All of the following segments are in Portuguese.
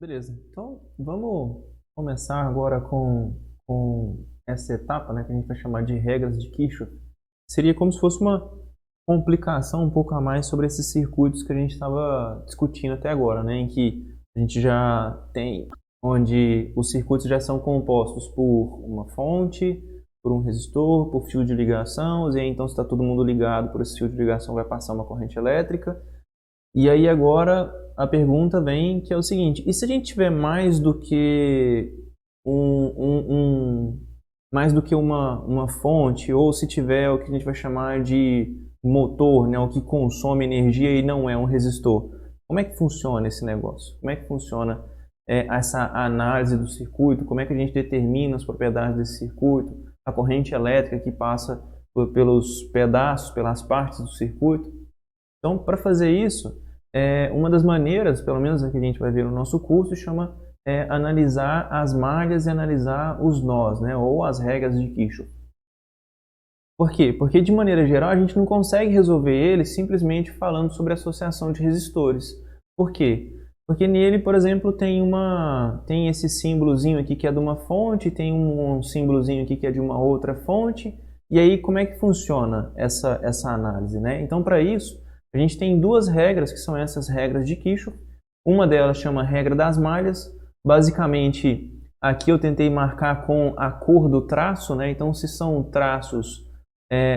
Beleza, então vamos começar agora com essa etapa, né, que a gente vai chamar de regras de Kirchhoff. Seria como se fosse uma complicação um pouco a mais sobre esses circuitos que a gente estava discutindo até agora, né, em que a gente já tem, onde os circuitos já são compostos por uma fonte, por um resistor, por fio de ligação, e aí então se está todo mundo ligado por esse fio de ligação vai passar uma corrente elétrica. E aí agora a pergunta vem que é o seguinte: e se a gente tiver mais do que mais do que uma fonte, ou se tiver o que a gente vai chamar de motor, né, o que consome energia e não é um resistor? Como é que funciona esse negócio? Como é que funciona essa análise do circuito? Como é que a gente determina as propriedades desse circuito? A corrente elétrica que passa pelos pedaços, pelas partes do circuito? Então, para fazer isso, uma das maneiras, pelo menos a que a gente vai ver no nosso curso, chama analisar as malhas e analisar os nós, né, ou as regras de Kirchhoff. Por quê? Porque, de maneira geral, a gente não consegue resolver ele simplesmente falando sobre associação de resistores. Por quê? Porque nele, por exemplo, tem esse símbolozinho aqui que é de uma fonte, tem um símbolozinho aqui que é de uma outra fonte, e aí como é que funciona essa análise, né? Então, para isso, a gente tem duas regras, que são essas regras de Kirchhoff. Uma delas chama regra das malhas. Basicamente, aqui eu tentei marcar com a cor do traço, né? Então, se são traços,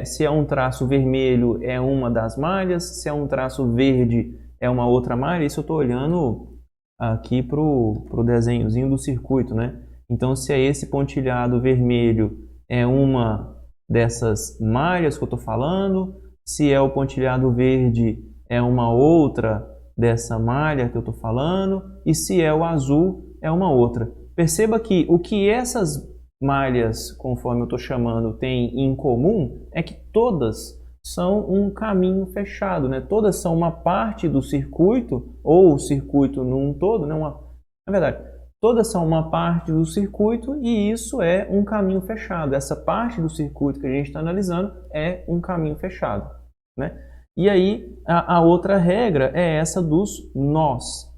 se é um traço vermelho, é uma das malhas, se é um traço verde, é uma outra malha. Isso eu estou olhando aqui para o desenhozinho do circuito, né? Então, se é esse pontilhado vermelho, é uma dessas malhas que eu estou falando. Se é o pontilhado verde, é uma outra dessa malha que eu estou falando. E se é o azul, é uma outra. Perceba que o que essas malhas, conforme eu estou chamando, têm em comum é que todas são um caminho fechado, né? Todas são uma parte do circuito, ou o circuito num todo, né? Na verdade, todas são uma parte do circuito e isso é um caminho fechado. Essa parte do circuito que a gente está analisando é um caminho fechado, né? E aí, a outra regra é essa dos nós.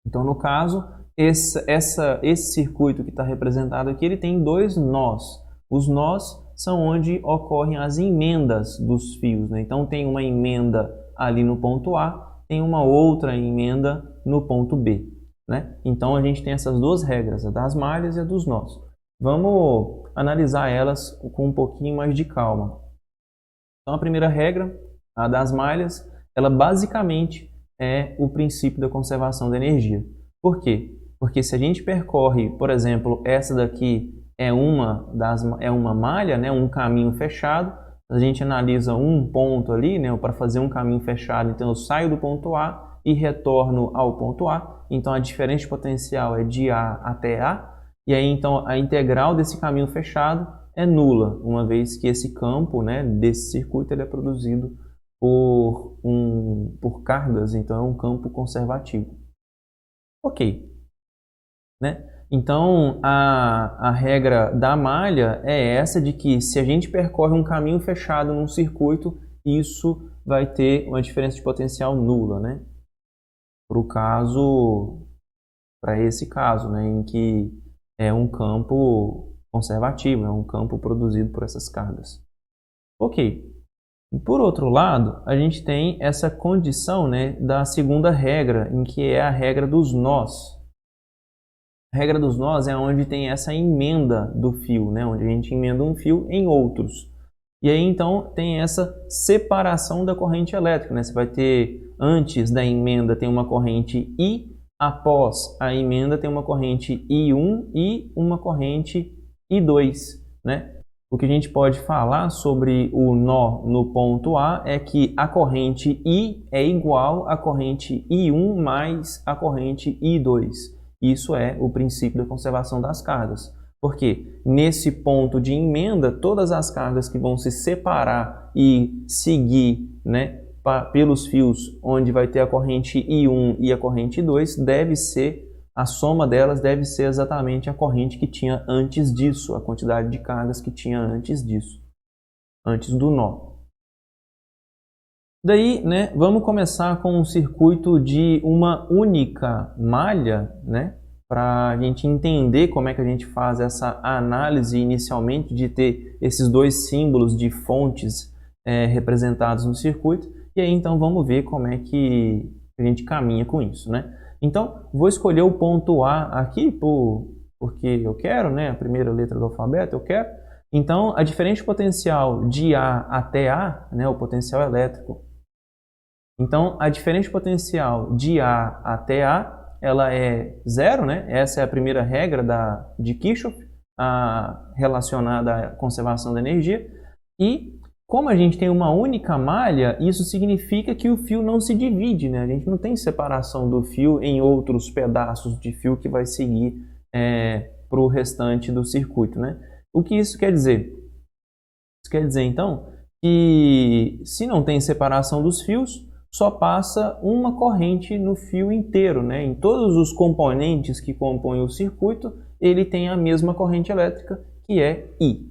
Então, no caso, esse circuito que está representado aqui, ele tem dois nós. Os nós são onde ocorrem as emendas dos fios, né? Então, tem uma emenda ali no ponto A, tem uma outra emenda no ponto B, né? Então, a gente tem essas duas regras, a das malhas e a dos nós. Vamos analisar elas com um pouquinho mais de calma. Então, a primeira regra, a das malhas, ela basicamente é o princípio da conservação da energia. Por quê? Porque se a gente percorre, por exemplo, essa daqui é uma malha, né, um caminho fechado, a gente analisa um ponto ali, né, para fazer um caminho fechado, então eu saio do ponto A e retorno ao ponto A, então a diferença de potencial é de A até A, e aí então a integral desse caminho fechado é nula, uma vez que esse campo, né, desse circuito ele é produzido por cargas, então é um campo conservativo. Ok, né? Então a regra da malha é essa de que se a gente percorre um caminho fechado num circuito, isso vai ter uma diferença de potencial nula, né? Para esse caso, né, em que é um campo conservativo, é um campo produzido por essas cargas. Ok. Por outro lado, a gente tem essa condição, né, da segunda regra, em que é a regra dos nós. A regra dos nós é onde tem essa emenda do fio, né, onde a gente emenda um fio em outros. E aí então tem essa separação da corrente elétrica, né? Você vai ter, antes da emenda tem uma corrente I, após a emenda tem uma corrente I1 e uma corrente I2, né? O que a gente pode falar sobre o nó no ponto A é que a corrente I é igual à corrente I1 mais a corrente I2. Isso é o princípio da conservação das cargas. Porque nesse ponto de emenda, todas as cargas que vão se separar e seguir, né, pelos fios onde vai ter a corrente I1 e a corrente I2, a soma delas deve ser exatamente a corrente que tinha antes disso, a quantidade de cargas que tinha antes disso, antes do nó. Daí, né, vamos começar com um circuito de uma única malha, né, para a gente entender como é que a gente faz essa análise inicialmente de ter esses dois símbolos de fontes representados no circuito. E aí, então, vamos ver como é que a gente caminha com isso, né? Então, vou escolher o ponto A aqui, porque eu quero, né, a primeira letra do alfabeto eu quero. Então, a diferença potencial de A até A, né, o potencial elétrico. Então, a diferença potencial de A até A, ela é zero, né? Essa é a primeira regra de Kirchhoff, relacionada à conservação da energia. E, como a gente tem uma única malha, isso significa que o fio não se divide, né? A gente não tem separação do fio em outros pedaços de fio que vai seguir para o restante do circuito, né? O que isso quer dizer? Isso quer dizer, então, que se não tem separação dos fios, só passa uma corrente no fio inteiro, né? Em todos os componentes que compõem o circuito, ele tem a mesma corrente elétrica, que é I.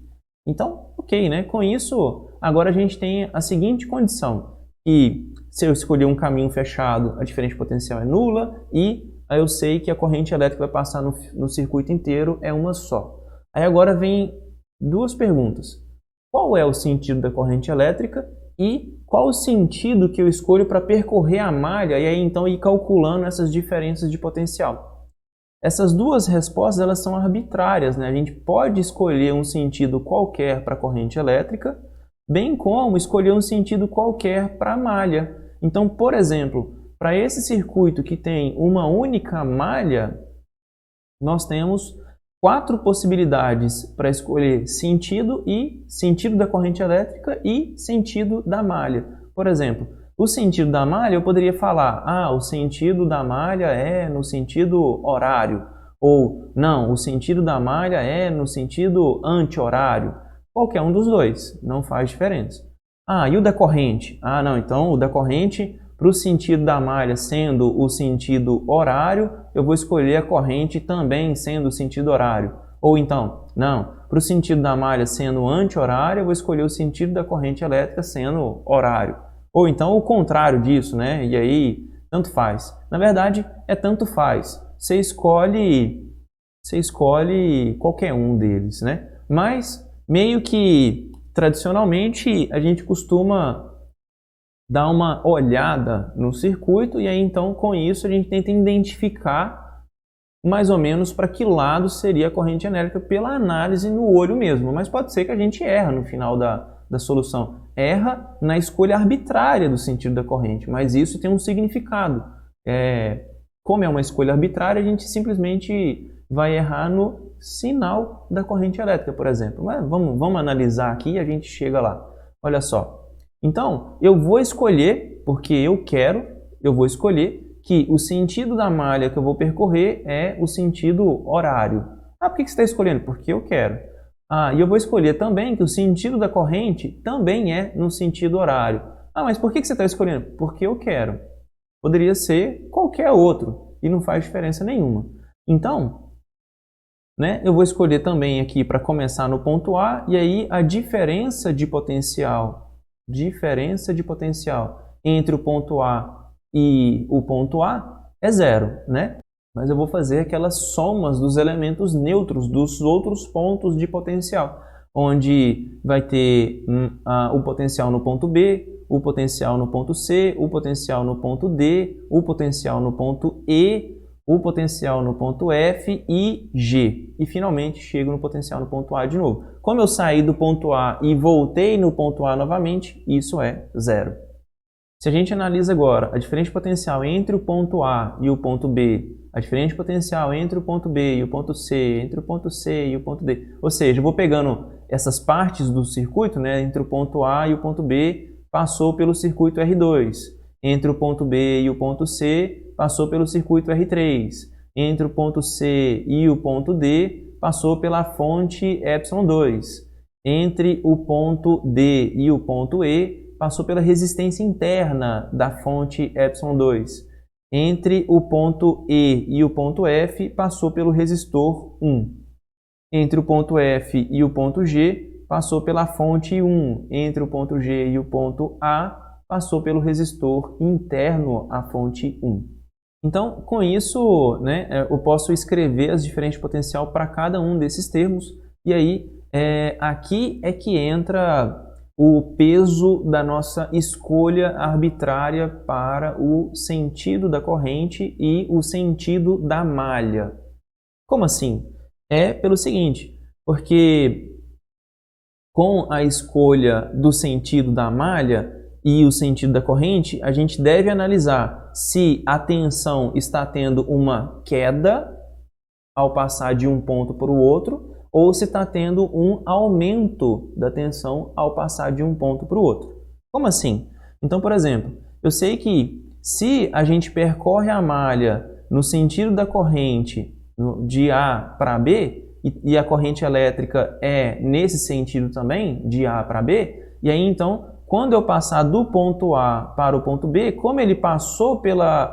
Então, ok, né? Com isso, agora a gente tem a seguinte condição, que se eu escolher um caminho fechado, a diferença potencial é nula e aí eu sei que a corrente elétrica vai passar no circuito inteiro é uma só. Aí agora vem duas perguntas. Qual é o sentido da corrente elétrica e qual o sentido que eu escolho para percorrer a malha e aí então ir calculando essas diferenças de potencial? Essas duas respostas elas são arbitrárias, né? A gente pode escolher um sentido qualquer para a corrente elétrica, bem como escolher um sentido qualquer para a malha. Então, por exemplo, para esse circuito que tem uma única malha, nós temos 4 possibilidades para escolher sentido da corrente elétrica e sentido da malha. Por exemplo, o sentido da malha eu poderia falar, o sentido da malha é no sentido horário, ou não, o sentido da malha é no sentido anti-horário. Qualquer um dos dois, não faz diferença. E o da corrente? Não, então o da corrente, para o sentido da malha sendo o sentido horário, eu vou escolher a corrente também sendo o sentido horário. Ou então, não, para o sentido da malha sendo anti-horário, eu vou escolher o sentido da corrente elétrica sendo horário. Ou então o contrário disso, né? E aí, tanto faz. Na verdade, é tanto faz. Você escolhe qualquer um deles, né? Mas, meio que, tradicionalmente, a gente costuma dar uma olhada no circuito e aí então com isso a gente tenta identificar mais ou menos para que lado seria a corrente elétrica pela análise no olho mesmo, mas pode ser que a gente erra no final da solução, erra na escolha arbitrária do sentido da corrente, mas isso tem um significado. Como é uma escolha arbitrária, a gente simplesmente vai errar no sinal da corrente elétrica, por exemplo. Mas vamos analisar aqui e a gente chega lá. Olha só. Então, eu vou escolher, porque eu vou escolher que o sentido da malha que eu vou percorrer é o sentido horário. Por que você está escolhendo? Porque eu quero. E eu vou escolher também que o sentido da corrente também é no sentido horário. Mas por que você está escolhendo? Porque eu quero. Poderia ser qualquer outro e não faz diferença nenhuma. Então, né, eu vou escolher também aqui para começar no ponto A e aí a diferença de potencial entre o ponto A e o ponto A é zero, né? Mas eu vou fazer aquelas somas dos elementos neutros dos outros pontos de potencial, onde vai ter o potencial no ponto B, o potencial no ponto C, o potencial no ponto D, o potencial no ponto E, o potencial no ponto F e G. E finalmente chego no potencial no ponto A de novo. Como eu saí do ponto A e voltei no ponto A novamente, isso é zero. Se a gente analisa agora a diferença potencial entre o ponto A e o ponto B, a diferença potencial entre o ponto B e o ponto C, entre o ponto C e o ponto D, ou seja, eu vou pegando essas partes do circuito, né, entre o ponto A e o ponto B, passou pelo circuito R2, entre o ponto B e o ponto C, passou pelo circuito R3, entre o ponto C e o ponto D, passou pela fonte ε2, entre o ponto D e o ponto E, passou pela resistência interna da fonte ε2. Entre o ponto E e o ponto F, passou pelo resistor 1. Entre o ponto F e o ponto G, passou pela fonte 1. Entre o ponto G e o ponto A, passou pelo resistor interno à fonte 1. Então, com isso, né, eu posso escrever as diferentes potencial para cada um desses termos, e aí aqui é que entra o peso da nossa escolha arbitrária para o sentido da corrente e o sentido da malha. Como assim? É pelo seguinte, porque com a escolha do sentido da malha e o sentido da corrente, a gente deve analisar se a tensão está tendo uma queda ao passar de um ponto para o outro, ou se está tendo um aumento da tensão ao passar de um ponto para o outro. Como assim? Então, por exemplo, eu sei que se a gente percorre a malha no sentido da corrente de A para B, e a corrente elétrica é nesse sentido também, de A para B, e aí então, quando eu passar do ponto A para o ponto B, como ele passou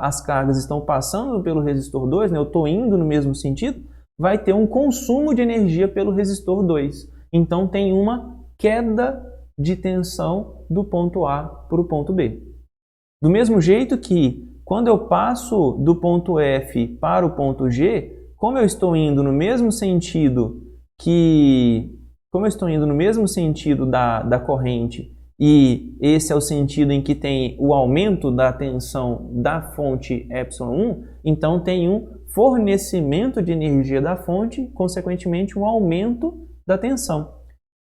as cargas estão passando pelo resistor 2, né, eu estou indo no mesmo sentido, vai ter um consumo de energia pelo resistor 2. Então tem uma queda de tensão do ponto A para o ponto B. Do mesmo jeito que quando eu passo do ponto F para o ponto G, como eu estou indo no mesmo sentido da corrente, e esse é o sentido em que tem o aumento da tensão da fonte ε1, então tem um fornecimento de energia da fonte, consequentemente um aumento da tensão.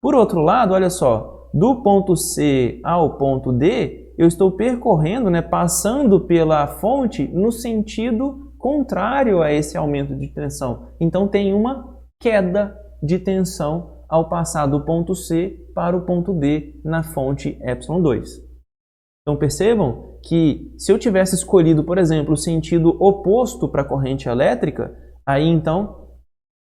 Por outro lado, olha só, do ponto C ao ponto D, eu estou percorrendo, né, passando pela fonte no sentido contrário a esse aumento de tensão. Então tem uma queda de tensão ao passar do ponto C para o ponto D na fonte ε2. Então percebam que se eu tivesse escolhido, por exemplo, o sentido oposto para a corrente elétrica, aí então,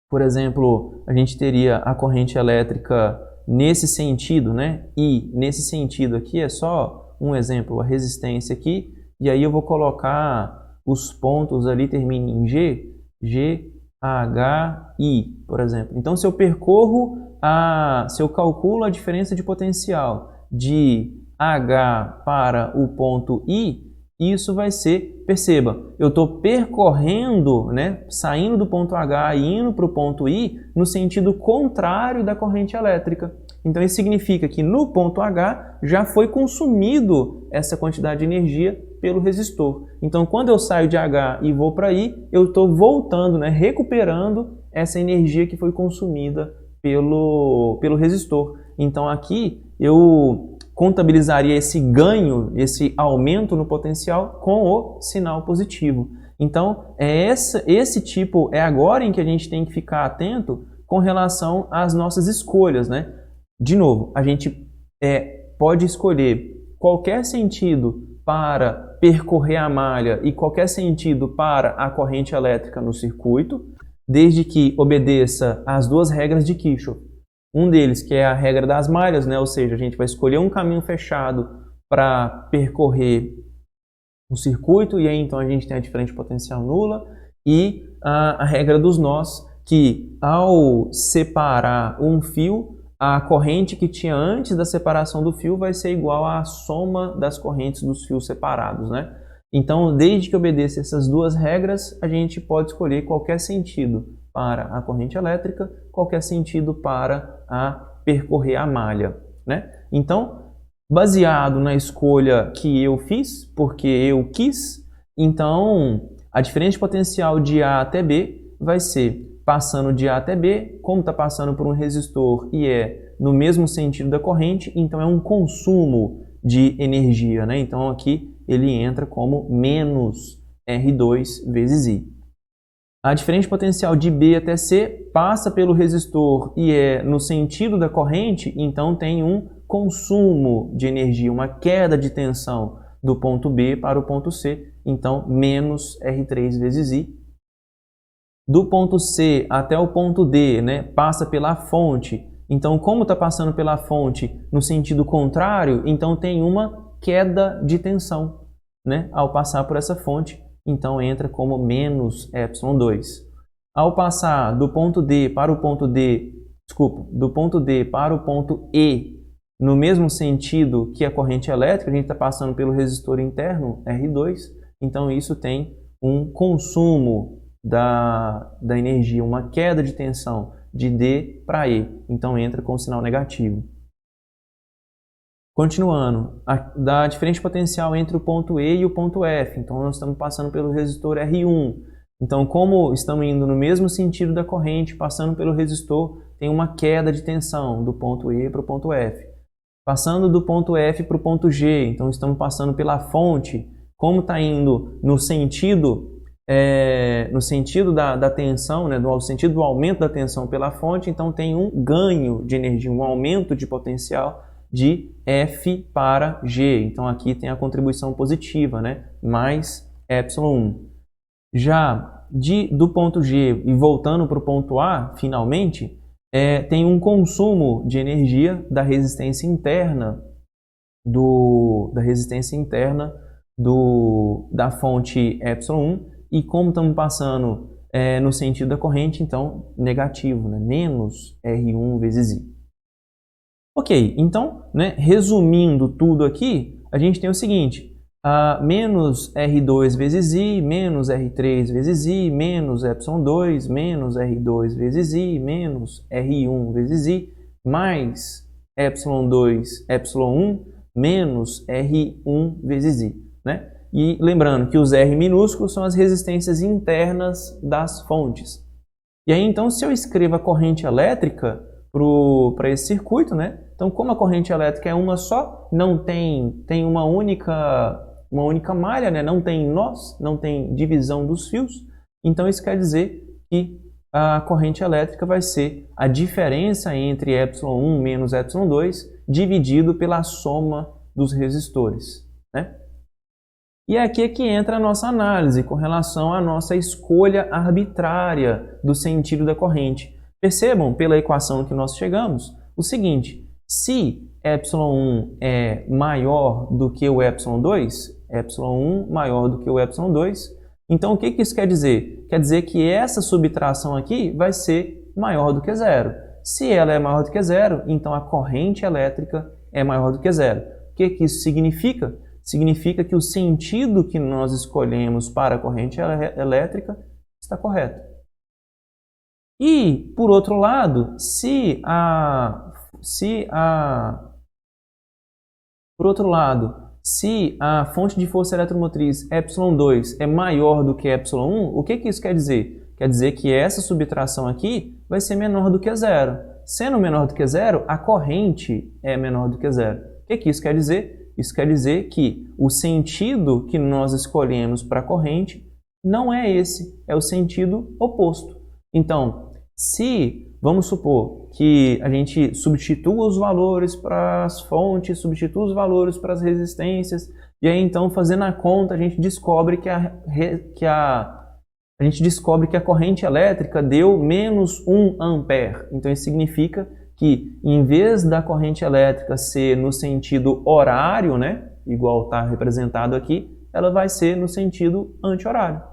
por exemplo, a gente teria a corrente elétrica nesse sentido, né? E nesse sentido aqui é só um exemplo, a resistência aqui, e aí eu vou colocar os pontos ali, termina em G, G, H, I, por exemplo. Então se eu calculo a diferença de potencial de H para o ponto I, isso vai ser, perceba, eu estou percorrendo, né, saindo do ponto H e indo para o ponto I no sentido contrário da corrente elétrica. Então isso significa que no ponto H já foi consumido essa quantidade de energia pelo resistor. Então quando eu saio de H e vou para I, eu estou voltando, né, recuperando essa energia que foi consumida pelo resistor. Então aqui eu contabilizaria esse ganho, esse aumento no potencial com o sinal positivo. Então, esse tipo é agora em que a gente tem que ficar atento com relação às nossas escolhas, né? De novo, a gente pode escolher qualquer sentido para percorrer a malha e qualquer sentido para a corrente elétrica no circuito, desde que obedeça às duas regras de Kirchhoff. Um deles, que é a regra das malhas, né? Ou seja, a gente vai escolher um caminho fechado para percorrer um circuito, e aí então a gente tem a diferença de potencial nula, e a regra dos nós, que ao separar um fio, a corrente que tinha antes da separação do fio vai ser igual à soma das correntes dos fios separados, né? Então, desde que obedeça essas duas regras, a gente pode escolher qualquer sentido para a corrente elétrica, qualquer sentido para percorrer a malha, né? Então, baseado na escolha que eu fiz, porque eu quis, então a diferença de potencial de A até B vai ser passando de A até B, como está passando por um resistor e é no mesmo sentido da corrente, então é um consumo de energia, né? Então aqui ele entra como menos R2 vezes I. A diferença de potencial de B até C passa pelo resistor e é no sentido da corrente, então tem um consumo de energia, uma queda de tensão do ponto B para o ponto C, então menos R3 vezes I. Do ponto C até o ponto D, né, passa pela fonte, então como está passando pela fonte no sentido contrário, então tem uma queda de tensão, né, ao passar por essa fonte. Então entra como menos ε2. Ao passar do ponto D para o ponto D, do ponto D para o ponto E, no mesmo sentido que a corrente elétrica, a gente está passando pelo resistor interno, R2, então isso tem um consumo da energia, uma queda de tensão de D para E, então entra com o sinal negativo. Continuando, dá diferente potencial entre o ponto E e o ponto F, então nós estamos passando pelo resistor R1. Então, como estamos indo no mesmo sentido da corrente, passando pelo resistor, tem uma queda de tensão do ponto E para o ponto F. Passando do ponto F para o ponto G, então estamos passando pela fonte, como está indo no sentido da tensão, né, no sentido do aumento da tensão pela fonte, então tem um ganho de energia, um aumento de potencial de F para G. Então aqui tem a contribuição positiva, né, mais ε1. Já do ponto G e voltando para o ponto A, finalmente, tem um consumo de energia da resistência interna da fonte ε1, e como estamos passando no sentido da corrente, então negativo, né? Menos R1 vezes I. Ok, então, né, resumindo tudo aqui, a gente tem o seguinte: menos R2 vezes I, menos R3 vezes I, menos ε2, menos R2 vezes I, menos R1 vezes I, mais ε2, ε1, menos R1 vezes I, né? E lembrando que os R minúsculos são as resistências internas das fontes. E aí, então, se eu escrevo a corrente elétrica para esse circuito, né? Então, como a corrente elétrica é uma só, não tem uma única malha, né? Não tem nós, não tem divisão dos fios. Então, isso quer dizer que a corrente elétrica vai ser a diferença entre ε1 menos ε2 dividido pela soma dos resistores, né? E é aqui que entra a nossa análise com relação à nossa escolha arbitrária do sentido da corrente. Percebam, pela equação que nós chegamos, o seguinte: se ε1 é maior do que o ε2, ε1 maior do que o ε2, então o que isso quer dizer? Quer dizer que essa subtração aqui vai ser maior do que zero. Se ela é maior do que zero, então a corrente elétrica é maior do que zero. O que isso significa? Significa que o sentido que nós escolhemos para a corrente elétrica está correto. E, por outro lado, se a fonte de força eletromotriz ε2 é maior do que ε1, o que isso quer dizer? Quer dizer que essa subtração aqui vai ser menor do que zero. Sendo menor do que zero, a corrente é menor do que zero. O que isso quer dizer? Isso quer dizer que o sentido que nós escolhemos para a corrente não é esse, é o sentido oposto. Então, se vamos supor que a gente substitua os valores para as fontes, substitua os valores para as resistências, e aí então, fazendo a conta, a gente descobre que a corrente elétrica deu menos 1 ampere. Então, isso significa que, em vez da corrente elétrica ser no sentido horário, né, igual está representado aqui, ela vai ser no sentido anti-horário.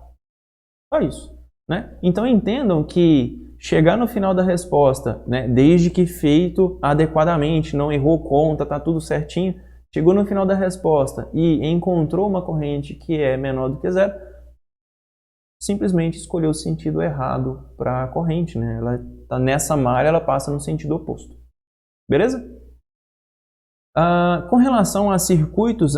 Só isso, né? Então, entendam que chegar no final da resposta, né, desde que feito adequadamente, não errou conta, está tudo certinho, chegou no final da resposta e encontrou uma corrente que é menor do que zero, simplesmente escolheu o sentido errado para a corrente, né? Ela está nessa malha, ela passa no sentido oposto. Beleza? Com relação a circuitos,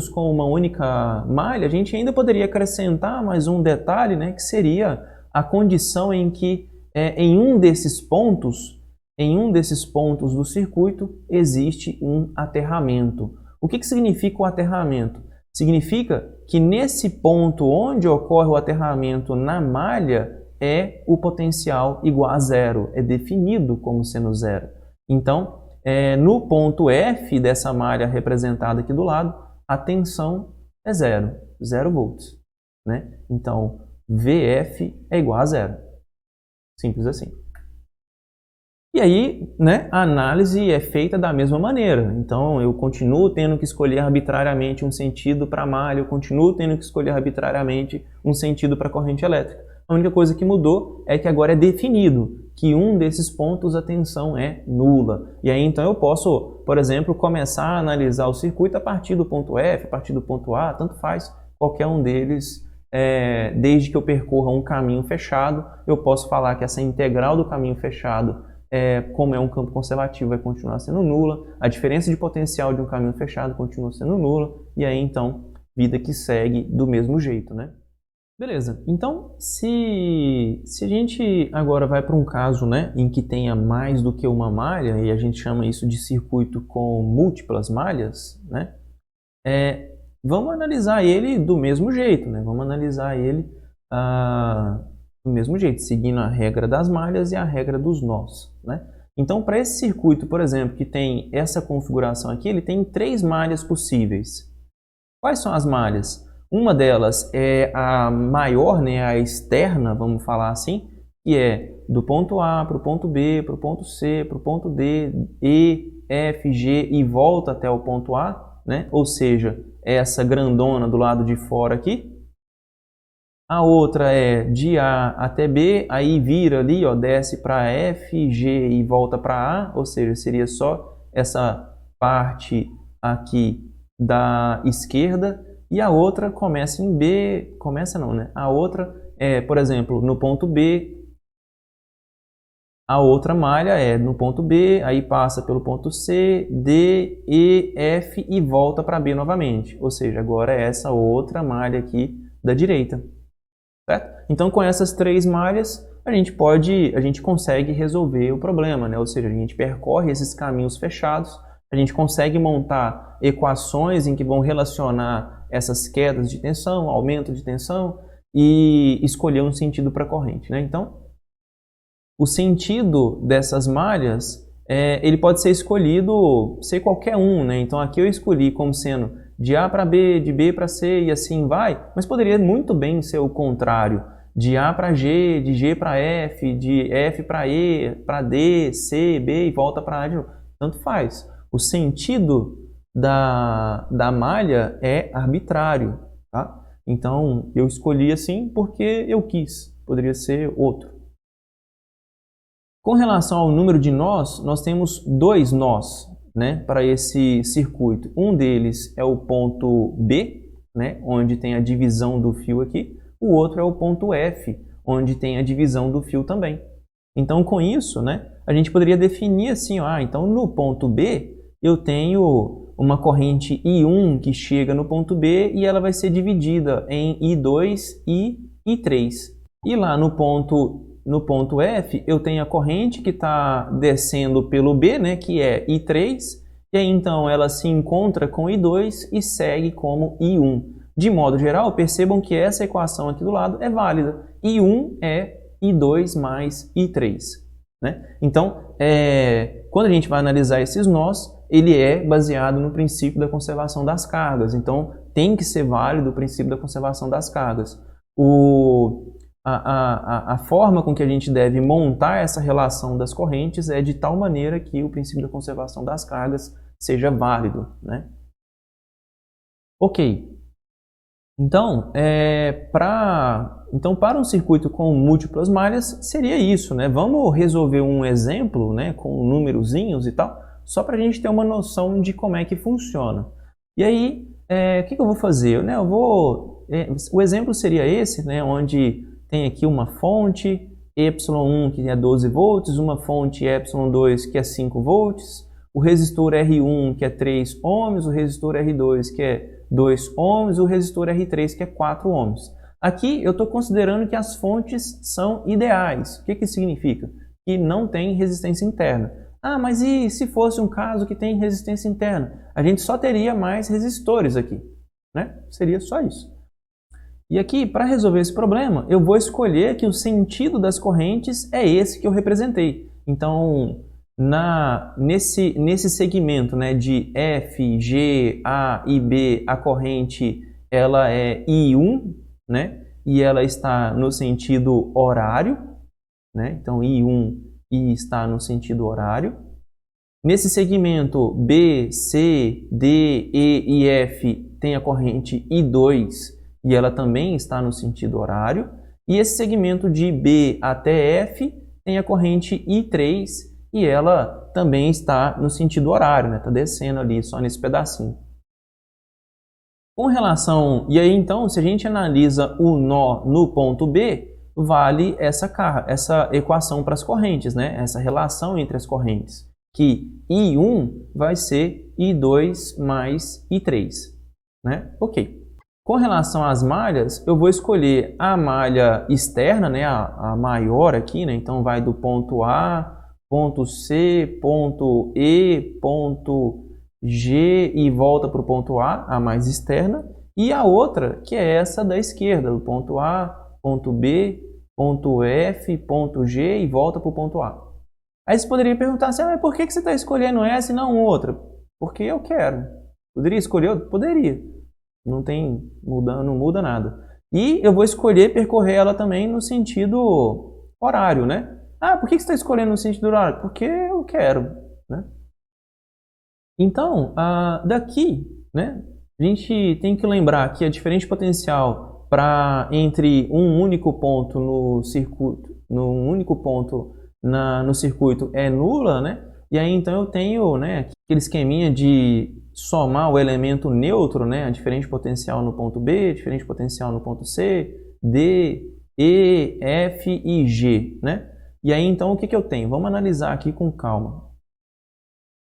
com uma única malha, a gente ainda poderia acrescentar mais um detalhe, né, que seria a condição em que em um desses pontos do circuito existe um aterramento. O que significa o aterramento? Significa que nesse ponto onde ocorre o aterramento na malha o potencial igual a zero, é definido como sendo zero. Então, no ponto F dessa malha representada aqui do lado, a tensão é zero, 0 volts, né? Então, VF é igual a zero. Simples assim. E aí, né, a análise é feita da mesma maneira. Então, eu continuo tendo que escolher arbitrariamente um sentido para a malha, eu continuo tendo que escolher arbitrariamente um sentido para a corrente elétrica. A única coisa que mudou é que agora é definido que um desses pontos a tensão é nula. E aí então eu posso, por exemplo, começar a analisar o circuito a partir do ponto F, a partir do ponto A, tanto faz qualquer um deles, desde que eu percorra um caminho fechado, eu posso falar que essa integral do caminho fechado, como é um campo conservativo, vai continuar sendo nula, a diferença de potencial de um caminho fechado continua sendo nula, e aí então, vida que segue do mesmo jeito, né? Beleza, então se a gente agora vai para um caso, né, em que tenha mais do que uma malha, e a gente chama isso de circuito com múltiplas malhas, né, vamos analisar ele do mesmo jeito, né, vamos analisar ele do mesmo jeito, seguindo a regra das malhas e a regra dos nós, né. Então, para esse circuito, por exemplo, que tem essa configuração aqui, ele tem 3 malhas possíveis. Quais são as malhas? Uma delas é a maior, né, a externa, vamos falar assim, que é do ponto A para o ponto B, para o ponto C, para o ponto D, E, F, G e volta até o ponto A, né? Ou seja, essa grandona do lado de fora aqui. A outra é de A até B, aí vira ali, ó, desce para F, G e volta para A, ou seja, seria só essa parte aqui da esquerda. E a outra começa em B, começa não, né? A outra é, por exemplo, no ponto B, a outra malha é no ponto B, aí passa pelo ponto C, D, E, F e volta para B novamente. Ou seja, agora é essa outra malha aqui da direita, certo? Então, com essas 3 malhas, a gente consegue resolver o problema, né? Ou seja, a gente percorre esses caminhos fechados, a gente consegue montar equações em que vão relacionar essas quedas de tensão, aumento de tensão e escolher um sentido para a corrente, né? Então, o sentido dessas malhas, ele pode ser escolhido, ser qualquer um, né? Então, aqui eu escolhi como sendo de A para B, de B para C e assim vai, mas poderia muito bem ser o contrário, de A para G, de G para F, de F para E, para D, C, B e volta para A de novo. Tanto faz. O sentido da malha é arbitrário, tá? Então, eu escolhi assim porque eu quis, poderia ser outro. Com relação ao número de nós, nós temos 2 nós, né, para esse circuito. Um deles é o ponto B, né, onde tem a divisão do fio aqui. O outro é o ponto F, onde tem a divisão do fio também. Então, com isso, né, a gente poderia definir assim, então no ponto B eu tenho uma corrente I1 que chega no ponto B e ela vai ser dividida em I2 e I3. E lá no ponto F eu tenho a corrente que está descendo pelo B, né, que é I3, e aí então ela se encontra com I2 e segue como I1. De modo geral, percebam que essa equação aqui do lado é válida. I1 é I2 mais I3. Né? Então, quando a gente vai analisar esses nós, ele é baseado no princípio da conservação das cargas. Então, tem que ser válido o princípio da conservação das cargas. A forma com que a gente deve montar essa relação das correntes é de tal maneira que o princípio da conservação das cargas seja válido, né? Ok. Então, para um circuito com múltiplas malhas, seria isso, né? Vamos resolver um exemplo, né, com númerozinhos e tal, só para a gente ter uma noção de como é que funciona. E aí, o que eu vou fazer? O exemplo seria esse, né, onde tem aqui uma fonte Y1 que é 12 volts, uma fonte Y2 que é 5 volts, o resistor R1 que é 3 ohms, o resistor R2 que é 2 ohms, o resistor R3 que é 4 ohms. Aqui eu estou considerando que as fontes são ideais. O que isso significa? Que não tem resistência interna. Ah, mas e se fosse um caso que tem resistência interna? A gente só teria mais resistores aqui, né? Seria só isso. E aqui, para resolver esse problema, eu vou escolher que o sentido das correntes é esse que eu representei. Então, nesse segmento, né, de F, G, A e B, a corrente ela é I1, né, e ela está no sentido horário, né, então I1 está no sentido horário. Nesse segmento B, C, D, E e F tem a corrente I2 e ela também está no sentido horário. E esse segmento de B até F tem a corrente I3 e ela também está no sentido horário, né? Está descendo ali só nesse pedacinho. Com relação... E aí, então, se a gente analisa o nó no ponto B, vale essa equação para as correntes, né? Essa relação entre as correntes, que I1 vai ser I2 mais I3, né? Ok. Com relação às malhas, eu vou escolher a malha externa, né? A maior aqui, né? Então, vai do ponto A, ponto C, ponto E, ponto G e volta para o ponto A mais externa. E a outra, que é essa da esquerda, do ponto A, ponto B, ponto F, ponto G e volta para o ponto A. Aí você poderia perguntar assim, mas por que você está escolhendo essa e não outra? Porque eu quero. Poderia escolher outra? Poderia. Não muda nada. E eu vou escolher percorrer ela também no sentido horário, né? Ah, por que você está escolhendo no sentido horário? Porque eu quero, né? Então, daqui, né, a gente tem que lembrar que a diferença potencial entre um único ponto no circuito, no circuito é nula, né? E aí então eu tenho, né, aquele esqueminha de somar o elemento neutro, né, a diferente potencial no ponto B, diferente potencial no ponto C, D, E, F e G, né? E aí então o que eu tenho? Vamos analisar aqui com calma.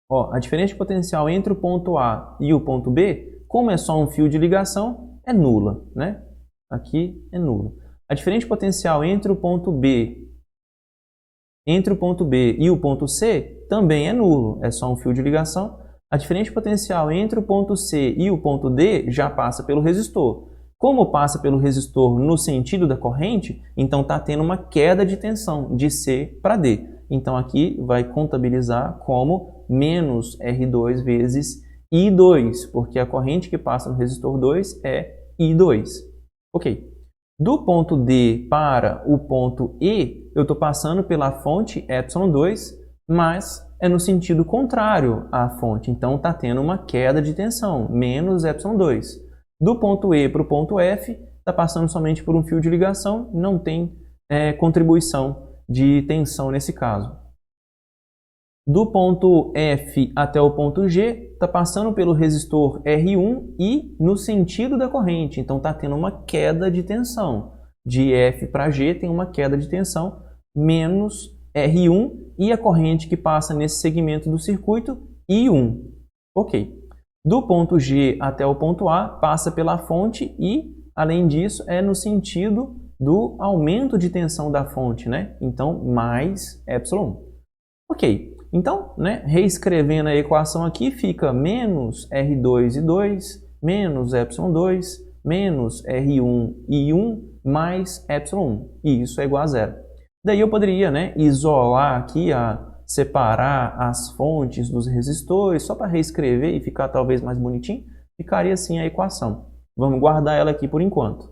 Ó, a diferença potencial entre o ponto A e o ponto B, como é só um fio de ligação, é nula, né? Aqui é nula. A diferença potencial entre o ponto B e o ponto C também é nulo, é só um fio de ligação. A diferença potencial entre o ponto C e o ponto D já passa pelo resistor. Como passa pelo resistor no sentido da corrente, então está tendo uma queda de tensão de C para D. Então aqui vai contabilizar como menos R2 vezes I2, porque a corrente que passa no resistor 2 é I2. Ok. Do ponto D para o ponto E, eu estou passando pela fonte ε2, mas é no sentido contrário à fonte. Então está tendo uma queda de tensão, menos ε2. Do ponto E para o ponto F, está passando somente por um fio de ligação, não tem contribuição de tensão nesse caso. Do ponto F até o ponto G, está passando pelo resistor R1 e no sentido da corrente. Então está tendo uma queda de tensão. De F para G tem uma queda de tensão menos R1 e a corrente que passa nesse segmento do circuito, I1. Ok. Do ponto G até o ponto A, passa pela fonte e, além disso, é no sentido do aumento de tensão da fonte, né? Então, mais ε1. Ok. Então, né, reescrevendo a equação aqui, fica menos R2I2, menos ε2, menos R1I1, mais ε1. E isso é igual a zero. Daí eu poderia, né, isolar aqui, separar as fontes dos resistores, só para reescrever e ficar talvez mais bonitinho, ficaria assim a equação. Vamos guardar ela aqui por enquanto.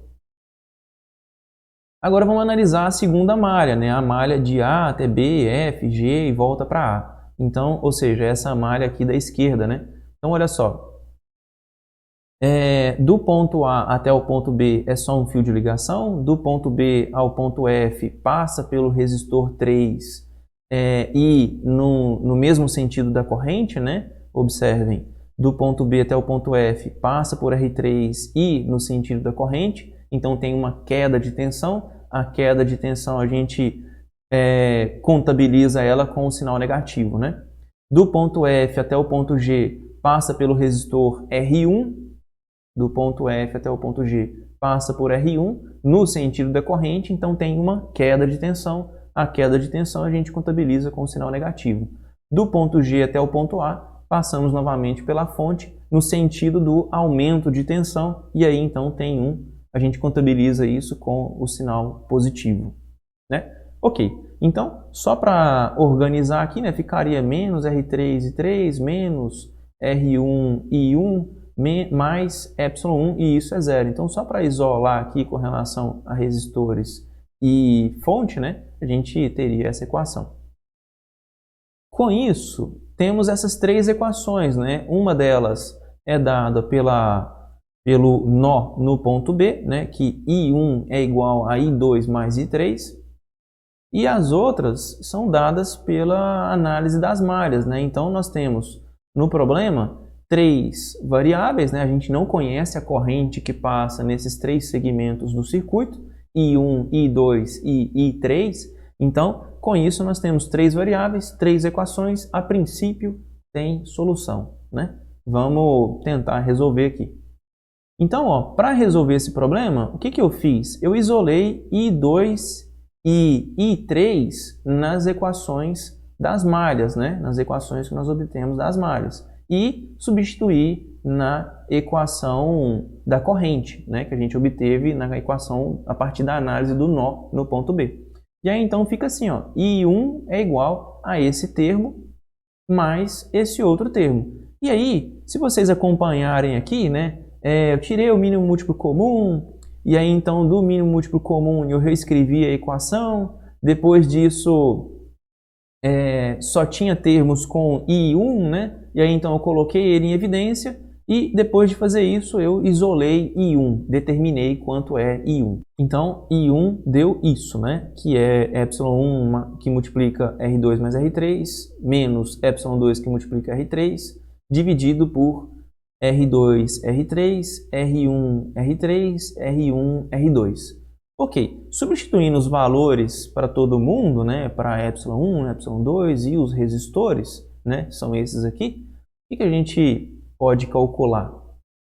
Agora vamos analisar a segunda malha, né? A malha de A até B, F, G e volta para A. Então, ou seja, essa malha aqui da esquerda, né? Então, olha só. Do ponto A até o ponto B é só um fio de ligação. Do ponto B ao ponto F passa pelo resistor 3 e no mesmo sentido da corrente, né? Observem, do ponto B até o ponto F passa por R3 e no sentido da corrente. Então tem uma queda de tensão. A queda de tensão a gente contabiliza ela com o sinal negativo, né? Do ponto F até o ponto G passa pelo resistor R1. Do ponto F até o ponto G passa por R1 no sentido da corrente, então tem uma queda de tensão. A queda de tensão a gente contabiliza com o sinal negativo. Do ponto G até o ponto A, passamos novamente pela fonte no sentido do aumento de tensão e aí então a gente contabiliza isso com o sinal positivo, né? Ok, então só para organizar aqui, né, ficaria menos R3I3 menos R1I1 mais ε1 e isso é zero. Então, só para isolar aqui com relação a resistores e fonte, né, a gente teria essa equação. Com isso, temos essas três equações, né? Uma delas é dada pelo nó no ponto B, né, que I1 é igual a I2 mais I3. E as outras são dadas pela análise das malhas, né? Então nós temos no problema 3 variáveis, né? A gente não conhece a corrente que passa nesses 3 segmentos do circuito, I1, I2 e I3. Então, com isso nós temos 3 variáveis, 3 equações, a princípio tem solução, né? Vamos tentar resolver aqui. Então, para resolver esse problema, o que eu fiz? Eu isolei I2 e I3 nas equações das malhas, né? Nas equações que nós obtemos das malhas. E substituí na equação da corrente, né? Que a gente obteve na equação a partir da análise do nó no ponto B. E aí então fica assim, ó, I1 é igual a esse termo mais esse outro termo. E aí, se vocês acompanharem aqui, né? Eu tirei o mínimo múltiplo comum, e aí então do mínimo múltiplo comum eu reescrevi a equação. Depois disso só tinha termos com I1, né? E aí então eu coloquei ele em evidência e depois de fazer isso eu isolei I1, determinei quanto é I1. Então I1 deu isso, né? Que é ε1 que multiplica R2 mais R3 menos ε2 que multiplica R3 dividido por R2, R3, R1, R3, R1, R2. Ok, substituindo os valores para todo mundo, né, para ε1, ε2 e os resistores, né, são esses aqui, o que a gente pode calcular?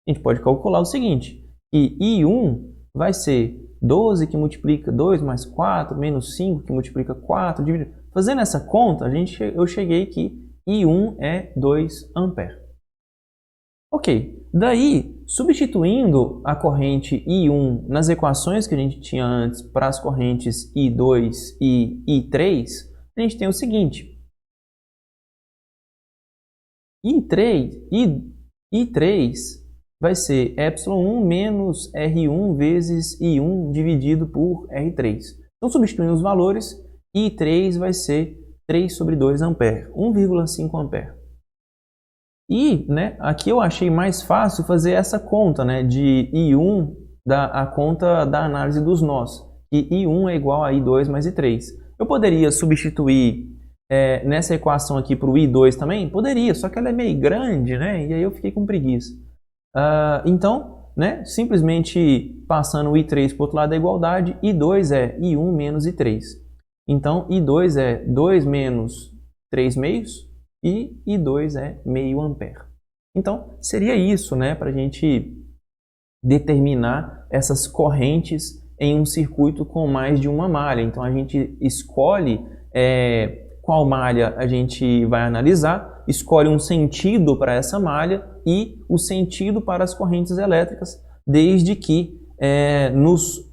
A gente pode calcular o seguinte, que I1 vai ser 12 que multiplica 2 mais 4, menos 5 que multiplica 4, dividido. Fazendo essa conta, eu cheguei que I1 é 2 A. Ok, daí, substituindo a corrente I1 nas equações que a gente tinha antes para as correntes I2 e I3, a gente tem o seguinte. I3 vai ser ε1 menos R1 vezes I1 dividido por R3. Então, substituindo os valores, I3 vai ser 3 sobre 2 A, 1,5 A. E, né, aqui eu achei mais fácil fazer essa conta, né, de I1, a conta da análise dos nós. E I1 é igual a I2 mais I3. Eu poderia substituir nessa equação aqui para o I2 também? Poderia, só que ela é meio grande, né, e aí eu fiquei com preguiça. Então, né, simplesmente passando o I3 para o outro lado da igualdade, I2 é I1 menos I3. Então, I2 é 2 menos 3 meios, e I2 é meio ampere. Então, seria isso, né, para a gente determinar essas correntes em um circuito com mais de uma malha. Então, a gente escolhe qual malha a gente vai analisar, escolhe um sentido para essa malha e o sentido para as correntes elétricas, desde que nos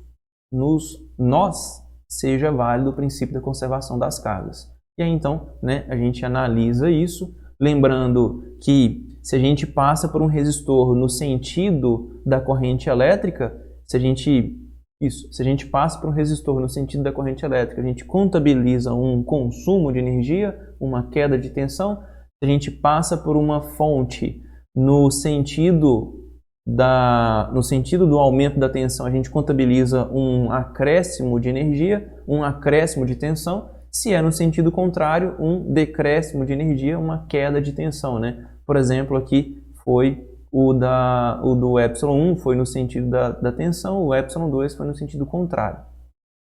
nós seja válido o princípio da conservação das cargas. E aí, então, né, a gente analisa isso, lembrando que se a gente passa por um resistor no sentido da corrente elétrica, se a gente passa por um resistor no sentido da corrente elétrica, a gente contabiliza um consumo de energia, uma queda de tensão. Se a gente passa por uma fonte no sentido do aumento da tensão, a gente contabiliza um acréscimo de energia, um acréscimo de tensão. Se é no sentido contrário, um decréscimo de energia, uma queda de tensão, né? Por exemplo, aqui foi o do ε1 foi no sentido da tensão, o ε2 foi no sentido contrário,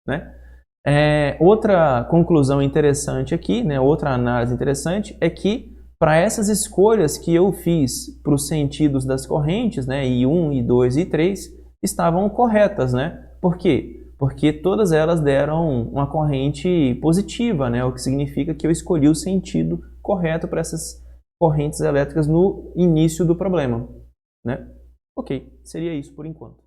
né? Outra conclusão interessante aqui, né? Outra análise interessante é que para essas escolhas que eu fiz para os sentidos das correntes, né? I1, I2 e I3 estavam corretas, né? Por quê? Porque todas elas deram uma corrente positiva, né? O que significa que eu escolhi o sentido correto para essas correntes elétricas no início do problema, né? Ok, seria isso por enquanto.